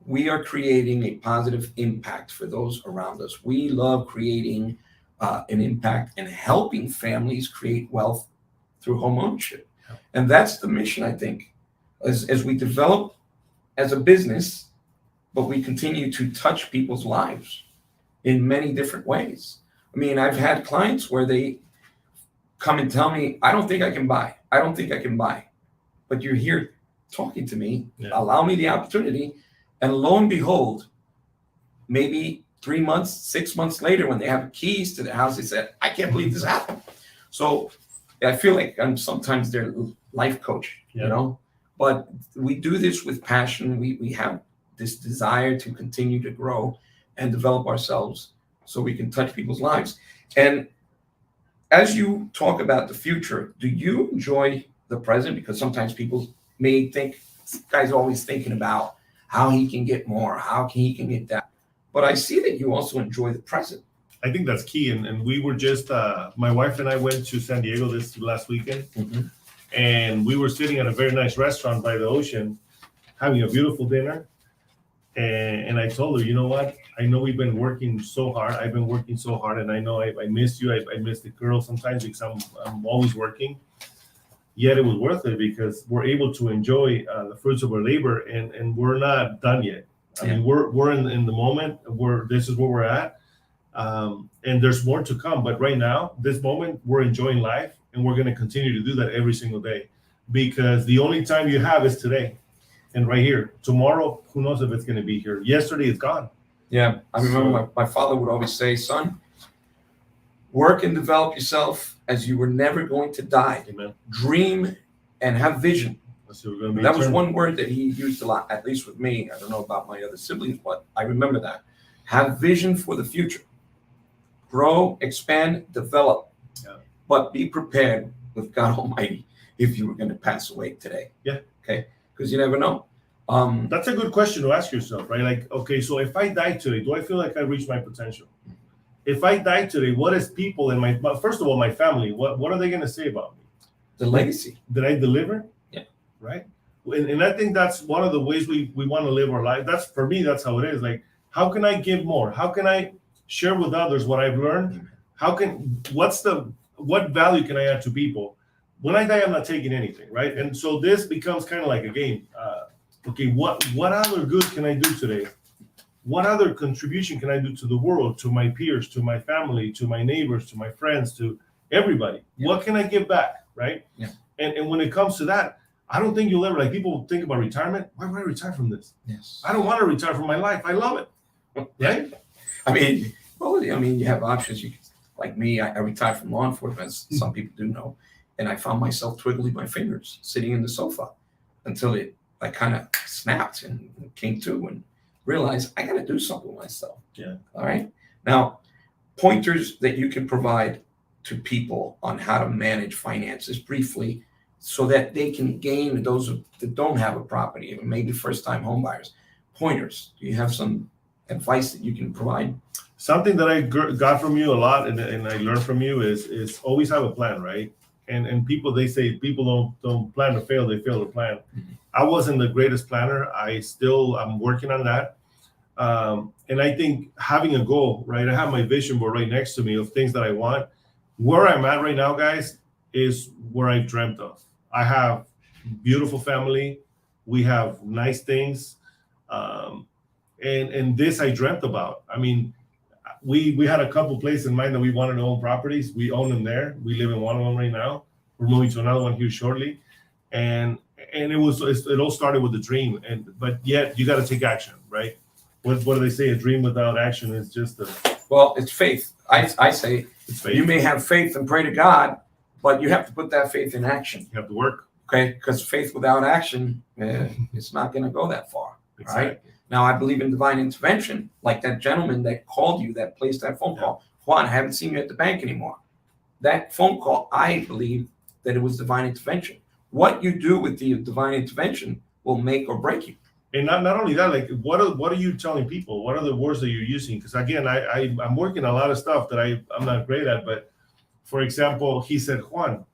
we are creating a positive impact for those around us. We love creating an impact and helping families create wealth through home ownership. Yep. And that's the mission, I think, as we develop as a business, but we continue to touch people's lives in many different ways. I mean, I've had clients where they come and tell me, I don't think I can buy. But you're here talking to me, allow me the opportunity. And lo and behold, maybe 3 months, 6 months later, when they have keys to the house, they said, I can't believe this happened. So I feel like I'm sometimes their life coach, but we do this with passion. We have this desire to continue to grow and develop ourselves so we can touch people's lives. And as you talk about the future, do you enjoy the present? Because sometimes people may think, this guy's always thinking about how he can get more, how he can get that. But I see that you also enjoy the present. I think that's key. And we were just, my wife and I went to San Diego this last weekend. Mm-hmm. And we were sitting at a very nice restaurant by the ocean, having a beautiful dinner. And I told her, you know what? I know we've been working so hard. I've been working so hard, and I know I miss you. I miss the girls sometimes because I'm always working. Yet it was worth it because we're able to enjoy the fruits of our labor, and we're not done yet. I mean, we're in the moment where this is where we're at, and there's more to come. But right now, this moment, we're enjoying life, and we're going to continue to do that every single day because the only time you have is today. And right here, tomorrow, who knows if it's going to be here? Yesterday, it's gone. Yeah, I remember my father would always say, son, work and develop yourself as you were never going to die. Amen. Dream and have vision. That was one word that he used a lot, at least with me. I don't know about my other siblings, but I remember that. Have vision for the future. grow, expand, develop. Yeah. But be prepared with God Almighty if you were going to pass away today. Yeah. Okay. Because you never know. That's a good question to ask yourself, right? Like, okay, so if I die today, do I feel like I reached my potential? If I die today, what is people in first of all, my family, what are they going to say about me? The legacy. Did I deliver? Yeah. Right. And I think that's one of the ways we want to live our life. That's, for me, that's how it is. Like, how can I give more? How can I share with others what I've learned? What value can I add to people? When I die, I'm not taking anything, right? And so this becomes kind of like a game. Okay, what other good can I do today? What other contribution can I do to the world, to my peers, to my family, to my neighbors, to my friends, to everybody? Yeah. What can I give back, right? Yeah. And when it comes to that, I don't think you'll ever, like, people think about retirement. Why would I retire from this? Yes. I don't want to retire from my life. I love it, right? I mean, you have options. You, like me, I retired from law enforcement, as some people do know, and I found myself twiddling my fingers, sitting in the sofa, until I kind of snapped and came to and realized I got to do something with myself. Yeah. All right. Now, pointers that you can provide to people on how to manage finances briefly, so that they can gain, those that don't have a property, or maybe first-time home buyers. Pointers. Do you have some advice that you can provide? Something that I got from you a lot, and I learned from you is always have a plan, right? And people, they say people don't plan to fail, they fail to plan. Mm-hmm. I wasn't the greatest planner. I'm working on that. And I think having a goal, right? I have my vision board right next to me of things that I want. Where I'm at right now, guys, is where I dreamt of. I have beautiful family. We have nice things. And this I dreamt about. I mean, we had a couple places in mind that we wanted to own properties. We own them there. We live in one of them right now. We're moving to another one here shortly. And it all started with a dream. But yet you got to take action, right? What do they say? A dream without action is just it's faith. I say it's faith. You may have faith and pray to God, but you have to put that faith in action. You have to work. Okay, because faith without action, it's not going to go that far. Exactly. Right? Now, I believe in divine intervention, like that gentleman that called you, that placed that phone call. Juan, I haven't seen you at the bank anymore. That phone call, I believe that it was divine intervention. What you do with the divine intervention will make or break you. And not only that, like, what are you telling people? What are the words that you're using? Because again, I'm working a lot of stuff that I'm not great at. But for example, he said, Juan,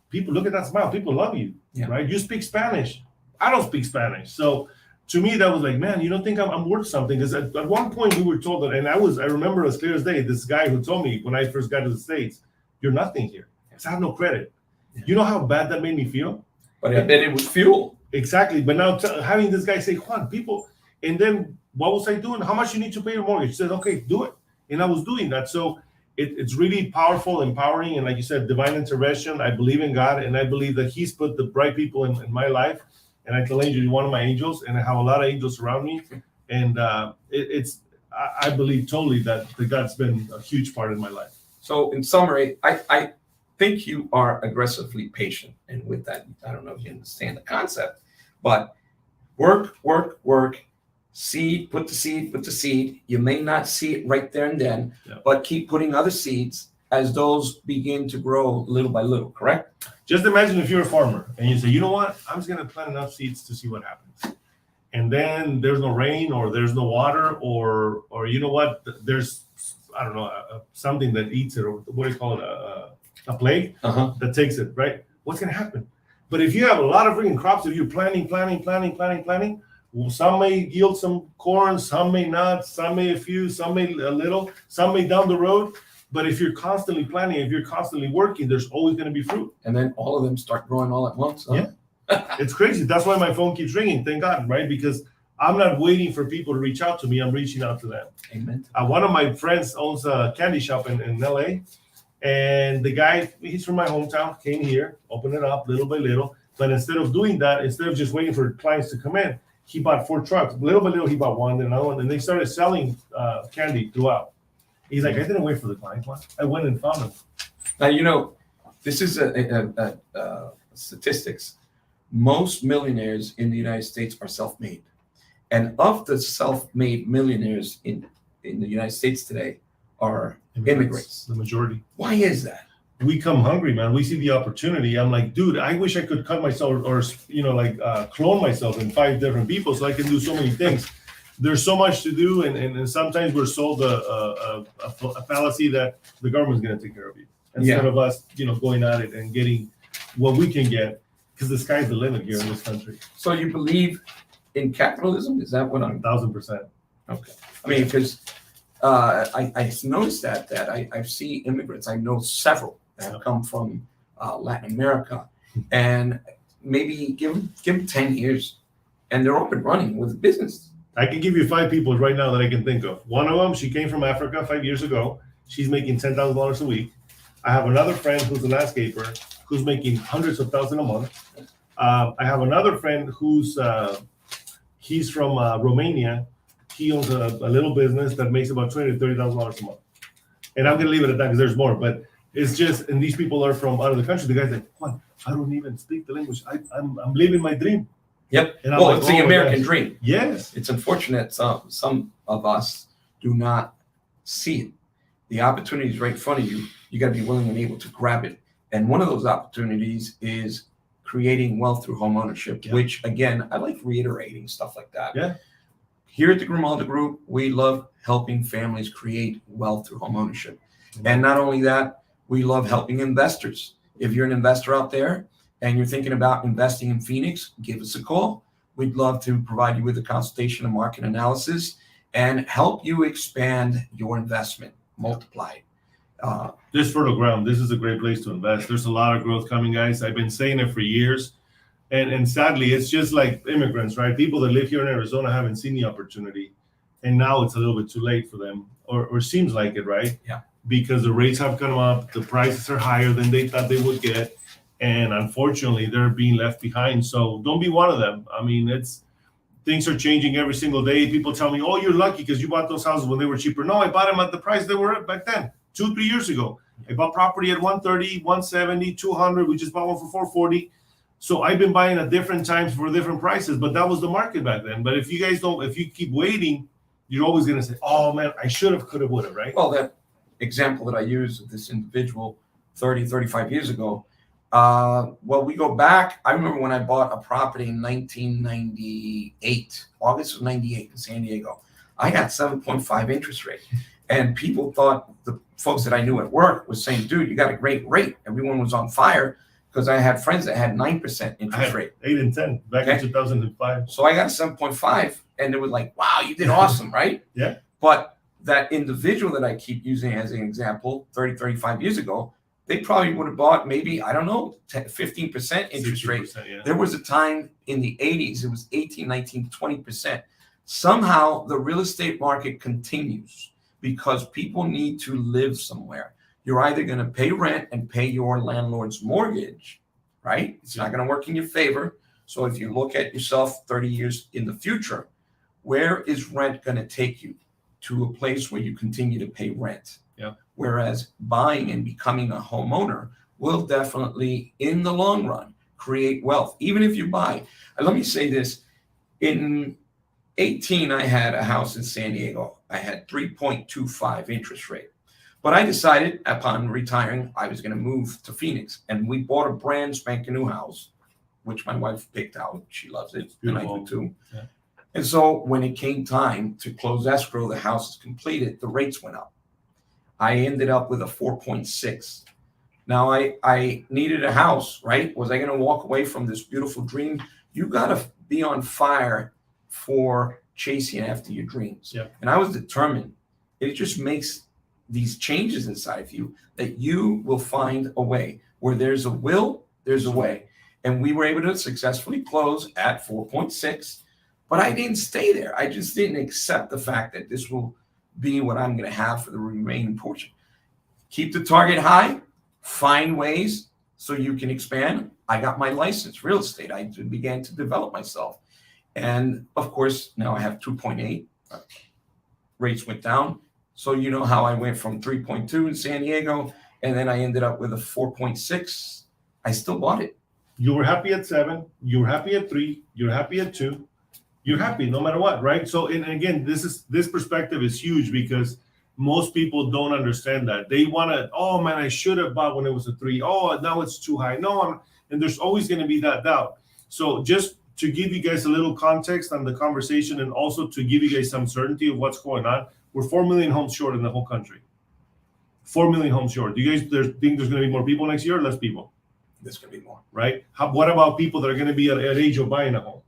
people look at that smile. People love you, right? You speak Spanish. I don't speak Spanish. So to me, that was like, man, you don't think I'm worth something? Because at one point we were told that, and I remember as clear as day, this guy who told me when I first got to the States, you're nothing here. I have no credit. Yeah. You know how bad that made me feel? But I bet it was fuel. Exactly. But now having this guy say, Juan, people, and then what was I doing? How much you need to pay your mortgage? He said, okay, do it. And I was doing that. So it's really powerful, empowering. And like you said, divine intervention. I believe in God, and I believe that he's put the right people in my life. And I tell Angel, you're one of my angels, and I have a lot of angels around me. And I believe totally that God's been a huge part in my life. So in summary, I think you are aggressively patient. And with that, I don't know if you understand the concept, but work, seed, put the seed. You may not see it right there and then, but keep putting other seeds as those begin to grow little by little, correct? Just imagine if you're a farmer and you say, you know what, I'm just going to plant enough seeds to see what happens. And then there's no rain, or there's no water, or you know what, there's, I don't know, something that eats it, or what do you call it, a plague that takes it, right? What's going to happen? But if you have a lot of freaking crops, if you're planting, well, some may yield some corn, some may not, some may a few, some may a little, some may down the road. But if you're constantly planting, if you're constantly working, there's always going to be fruit. And then all of them start growing all at once. Huh? Yeah. It's crazy. That's why my phone keeps ringing. Thank God, right? Because I'm not waiting for people to reach out to me. I'm reaching out to them. Amen. One of my friends owns a candy shop in LA. And the guy, he's from my hometown, came here, opened it up little by little. But instead of doing that, instead of just waiting for clients to come in, he bought 4 trucks. Little by little, he bought one, then another one. And they started selling candy throughout. He's like, I didn't wait for the client. I went and found them. Now, you know, this is a statistics. Most millionaires in the United States are self-made. And of the self-made millionaires in the United States today, are immigrants. The majority. Why is that? We come hungry, man. We see the opportunity. I'm like, dude, I wish I could cut myself or clone myself in 5 different people so I can do so many things. There's so much to do, and sometimes we're sold a fallacy that the government's going to take care of you instead of us, going at it and getting what we can get, because the sky's the limit here in this country. So you believe in capitalism? Is that what I'm? 1,000%. Okay. I mean, because I noticed that I see immigrants. I know several that have come from Latin America, and maybe give them 10 years, and they're up and running with a business. I can give you 5 people right now that I can think of. One of them, she came from Africa 5 years ago. She's making $10,000 a week. I have another friend who's a landscaper who's making hundreds of thousands a month. I have another friend who's he's from Romania. He owns a little business that makes about $20,000 to $30,000 a month. And I'm gonna leave it at that because there's more. But it's just, and these people are from out of the country. The guy's like, Juan, I don't even speak the language. I'm living my dream. Yep. And well, it's the American dream. Yes. It's unfortunate some of us do not see it. The opportunity is right in front of you. You got to be willing and able to grab it. And one of those opportunities is creating wealth through home ownership, which, again, I like reiterating stuff like that. Yeah. Here at the Grimaldo Group, we love helping families create wealth through home ownership. And not only that, we love helping investors. If you're an investor out there and you're thinking about investing in Phoenix, give us a call. We'd love to provide you with a consultation and market analysis and help you expand your investment, multiply it. This fertile ground, this is a great place to invest. There's a lot of growth coming, guys. I've been saying it for years. And sadly, it's just like immigrants, right? People that live here in Arizona haven't seen the opportunity. And now it's a little bit too late for them, or seems like it, right? Yeah. Because the rates have come up, the prices are higher than they thought they would get. And unfortunately, they're being left behind. So don't be one of them. I mean, things are changing every single day. People tell me, oh, you're lucky because you bought those houses when they were cheaper. No, I bought them at the price they were at back then, 2-3 years ago. I bought property at 130, 170, 200. We just bought one for 440. So I've been buying at different times for different prices, but that was the market back then. But if you keep waiting, you're always going to say, oh man, I should have, could have, would have, right? Well, that example that I used of this individual 35 years ago, well, we go back. I remember when I bought a property in 1998, August of 98 in San Diego. I got 7.5 interest rate. And people thought, the folks that I knew at work was saying, dude, you got a great rate. Everyone was on fire because I had friends that had 9% interest rate. 8 and 10 back in 2005. So I got 7.5 and they were like, wow, you did awesome, right? Yeah. But that individual that I keep using as an example, 35 years ago, they probably would have bought maybe, I don't know, 15% interest rate. Yeah. There was a time in the 80s, it was 18, 19, 20%. Somehow the real estate market continues because people need to live somewhere. You're either going to pay rent and pay your landlord's mortgage, right? It's not going to work in your favor. So if you look at yourself 30 years in the future, where is rent going to take you? To a place where you continue to pay rent. Yeah. Whereas buying and becoming a homeowner will definitely, in the long run, create wealth. Even if you buy. Let me say this. In 18, I had a house in San Diego. I had 3.25 interest rate. But I decided upon retiring, I was going to move to Phoenix. And we bought a brand spanking new house, which my wife picked out. She loves it. And I do too. Yeah. And so when it came time to close escrow, the house is completed, the rates went up. I ended up with a 4.6. Now I needed a house, right? Was I going to walk away from this beautiful dream? You got to be on fire for chasing after your dreams. Yeah. And I was determined. It just makes these changes inside of you that you will find a way. Where there's a will, there's a way. And we were able to successfully close at 4.6. But I didn't stay there. I just didn't accept the fact that this will be what I'm going to have for the remaining portion. Keep the target high, find ways so you can expand. I got my license, real estate. I began to develop myself. And of course, now I have 2.8. Rates went down. So you know how I went from 3.2 in San Diego, and then I ended up with a 4.6. I still bought it. You were happy at 7. You were happy at 3. You're happy at 2. You're happy no matter what, right? So, and again, this perspective is huge because Most people don't understand that. They want to, oh man, I should have bought when it was a 3. Oh, now it's too high. No, and there's always going to be that doubt. So just to give you guys a little context on the conversation, and also to give you guys some certainty of what's going on, we're 4 million homes short in the whole country. 4 million homes short. Do you guys think there's going to be more people next year or less people? There's going to be more. Right? What about people that are going to be at age of buying a home?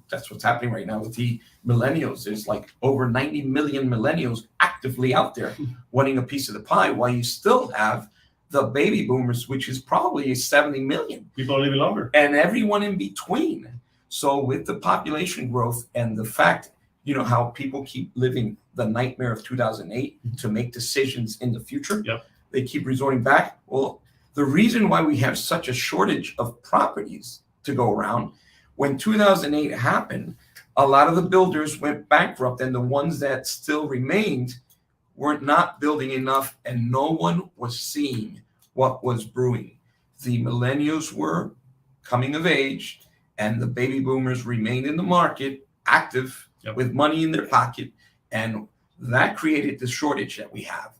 That's what's happening right now with the millennials. There's like over 90 million millennials actively out there wanting a piece of the pie, while you still have the baby boomers, which is probably 70 million. People are living longer. And everyone in between. So with the population growth and the fact, how people keep living the nightmare of 2008 to make decisions in the future, they keep resorting back. Well, the reason why we have such a shortage of properties to go around, when 2008 happened, a lot of the builders went bankrupt, and the ones that still remained were not building enough, and no one was seeing what was brewing. The millennials were coming of age, and the baby boomers remained in the market, active, with money in their pocket, and that created the shortage that we have.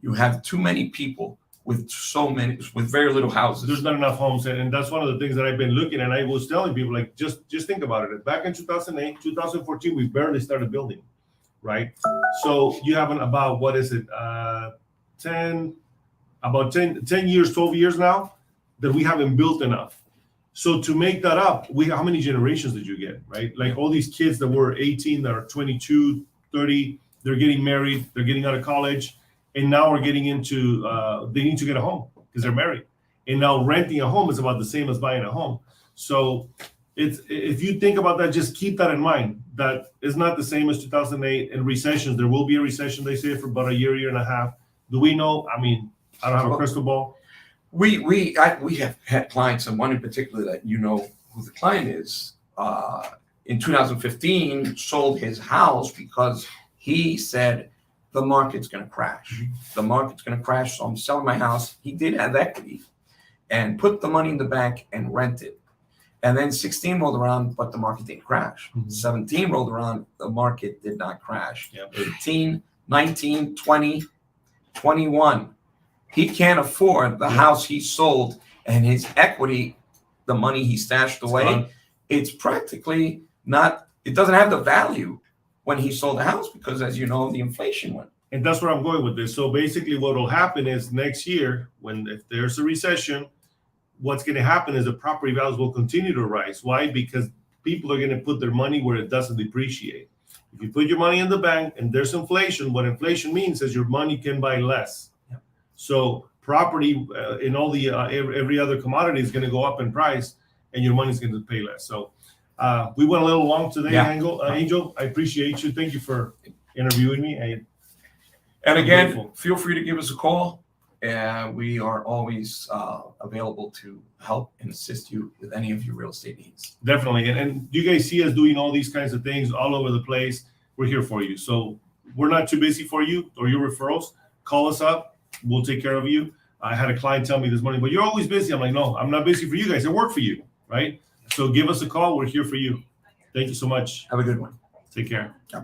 You have too many people with very little houses. There's not enough homes, and that's one of the things that I've been looking at. I was telling people, like, just think about it. Back in 2008, 2014, we barely started building, right? So you have about, 10 years, 12 years now that we haven't built enough. So to make that up, how many generations did you get, right? Like all these kids that were 18, that are 22, 30, they're getting married, they're getting out of college, and now we're getting into, they need to get a home because they're married. And now renting a home is about the same as buying a home. So if you think about that, just keep that in mind. That is not the same as 2008 and recessions. There will be a recession, they say, for about a year and a half. Do we know? I mean, I don't have a crystal ball. We have had clients, and one in particular that who the client is, in 2015 sold his house because he said the market's going to crash. The market's going to crash, so I'm selling my house. He did have equity and put the money in the bank and rented. And then 16 rolled around, but the market didn't crash. 17 rolled around, the market did not crash. 18, 19, 20, 21. He can't afford the house he sold, and his equity, the money he stashed away, it's practically not, it doesn't have the value when he sold the house because, as you know, the inflation went. And that's where I'm going with this. So basically what will happen is next year, if there's a recession, what's going to happen is the property values will continue to rise. Why? Because people are going to put their money where it doesn't depreciate. If you put your money in the bank and there's inflation, what inflation means is your money can buy less. So property in all the every other commodity is going to go up in price, and your money's going to pay less. So we went a little long today, Angel. I appreciate you. Thank you for interviewing me. And again, feel free to give us a call. We are always available to help and assist you with any of your real estate needs. Definitely. And you guys see us doing all these kinds of things all over the place. We're here for you. So we're not too busy for you or your referrals. Call us up. We'll take care of you. I had a client tell me this morning, but you're always busy. I'm like, no, I'm not busy for you guys. I work for you, right? So give us a call. We're here for you. Thank you so much. Have a good one. Take care.